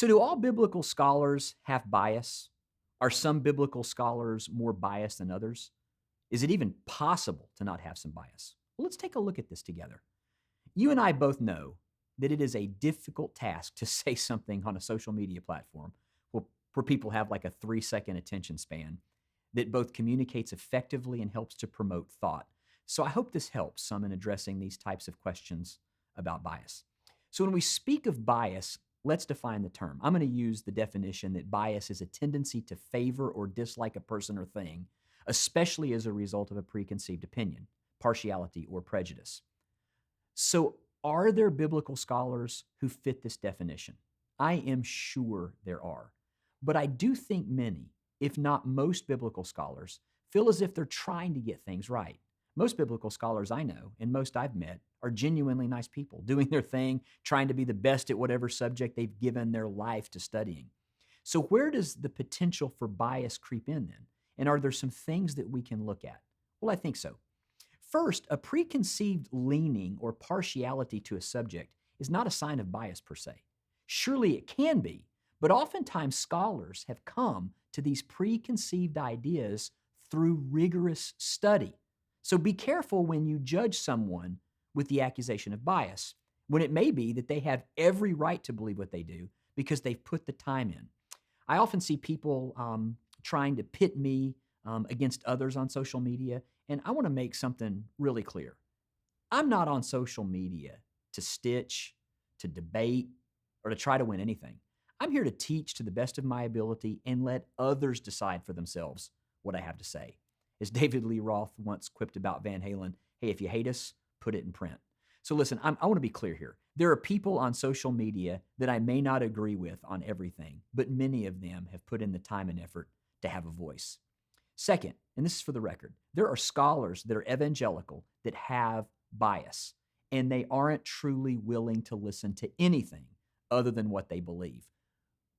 So, do all biblical scholars have bias? Are some biblical scholars more biased than others? Is it even possible to not have some bias? Well, let's take a look at this together. You and I both know that it is a difficult task to say something on a social media platform where people have like a 3-second attention span that both communicates effectively and helps to promote thought. So I hope this helps some in addressing these types of questions about bias. So when we speak of bias, let's define the term. I'm going to use the definition that bias is a tendency to favor or dislike a person or thing, especially as a result of a preconceived opinion, partiality, or prejudice. So, are there biblical scholars who fit this definition? I am sure there are. But I do think many, if not most biblical scholars, feel as if they're trying to get things right. Most biblical scholars I know, and most I've met, are genuinely nice people, doing their thing, trying to be the best at whatever subject they've given their life to studying. So, where does the potential for bias creep in then? And are there some things that we can look at? Well, I think so. First, a preconceived leaning or partiality to a subject is not a sign of bias per se. Surely it can be, but oftentimes scholars have come to these preconceived ideas through rigorous study. So be careful when you judge someone with the accusation of bias, when it may be that they have every right to believe what they do because they've put the time in. I often see people trying to pit me against others on social media, and I want to make something really clear. I'm not on social media to stitch, to debate, or to try to win anything. I'm here to teach to the best of my ability and let others decide for themselves what I have to say. As David Lee Roth once quipped about Van Halen, hey, if you hate us, put it in print. So listen, I want to be clear here. There are people on social media that I may not agree with on everything, but many of them have put in the time and effort to have a voice. Second, and this is for the record, there are scholars that are evangelical that have bias, and they aren't truly willing to listen to anything other than what they believe.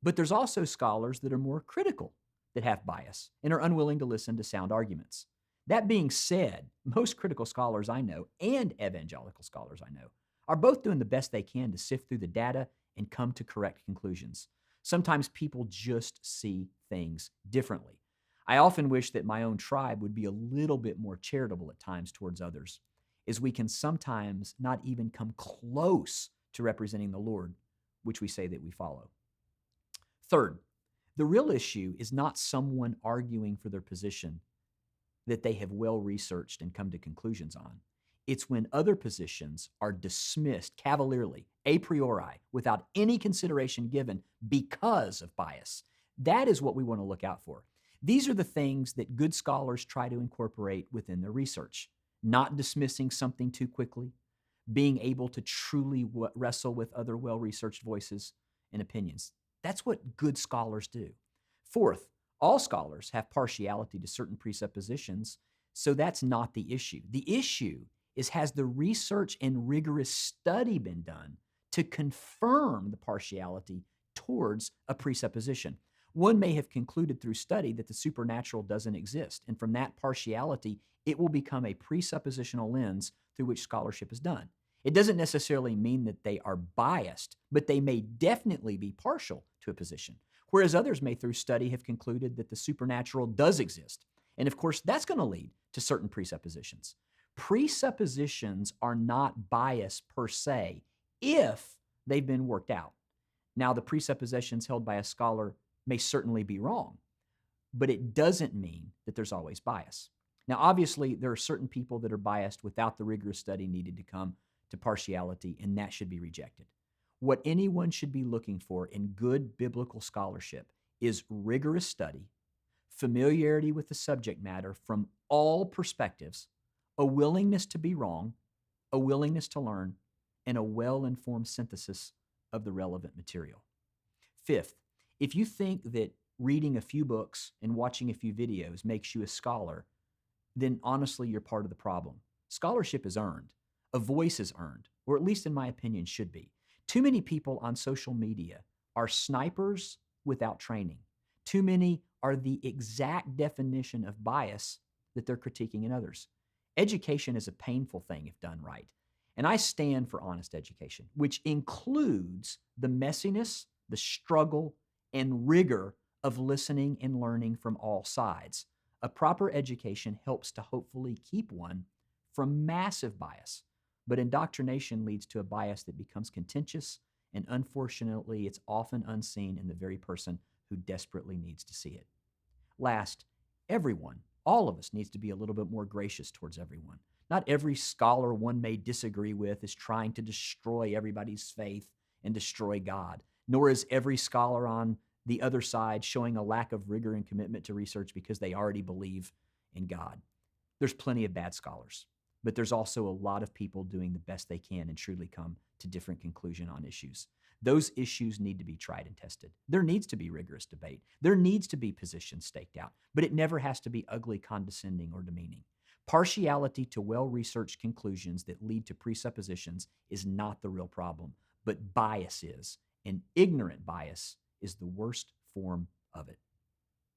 But there's also scholars that are more critical that have bias and are unwilling to listen to sound arguments. That being said, most critical scholars I know and evangelical scholars I know are both doing the best they can to sift through the data and come to correct conclusions. Sometimes people just see things differently. I often wish that my own tribe would be a little bit more charitable at times towards others, as we can sometimes not even come close to representing the Lord, which we say that we follow. Third, the real issue is not someone arguing for their position that they have well researched and come to conclusions on. It's when other positions are dismissed cavalierly, a priori, without any consideration given because of bias. That is what we want to look out for. These are the things that good scholars try to incorporate within their research. Not dismissing something too quickly, being able to truly wrestle with other well-researched voices and opinions. That's what good scholars do. Fourth, all scholars have partiality to certain presuppositions, so that's not the issue. The issue is, has the research and rigorous study been done to confirm the partiality towards a presupposition? One may have concluded through study that the supernatural doesn't exist, and from that partiality, it will become a presuppositional lens through which scholarship is done. It doesn't necessarily mean that they are biased, but they may definitely be partial to a position, whereas others may through study have concluded that the supernatural does exist. And of course, that's going to lead to certain presuppositions. Presuppositions are not biased per se if they've been worked out. Now, the presuppositions held by a scholar may certainly be wrong, but it doesn't mean that there's always bias. Now, obviously, there are certain people that are biased without the rigorous study needed to come to partiality, and that should be rejected. What anyone should be looking for in good biblical scholarship is rigorous study, familiarity with the subject matter from all perspectives, a willingness to be wrong, a willingness to learn, and a well-informed synthesis of the relevant material. Fifth, if you think that reading a few books and watching a few videos makes you a scholar, then honestly, you're part of the problem. Scholarship is earned. A voice is earned, or at least in my opinion should be. Too many people on social media are snipers without training. Too many are the exact definition of bias that they're critiquing in others. Education is a painful thing if done right. And I stand for honest education, which includes the messiness, the struggle and rigor of listening and learning from all sides. A proper education helps to hopefully keep one from massive bias, but indoctrination leads to a bias that becomes contentious, and unfortunately, it's often unseen in the very person who desperately needs to see it. Last, everyone, all of us, needs to be a little bit more gracious towards everyone. Not every scholar one may disagree with is trying to destroy everybody's faith and destroy God, nor is every scholar on the other side showing a lack of rigor and commitment to research because they already believe in God. There's plenty of bad scholars, but there's also a lot of people doing the best they can and truly come to different conclusion on issues. Those issues need to be tried and tested. There needs to be rigorous debate. There needs to be positions staked out, but it never has to be ugly, condescending, or demeaning. Partiality to well-researched conclusions that lead to presuppositions is not the real problem, but bias is, and ignorant bias is the worst form of it.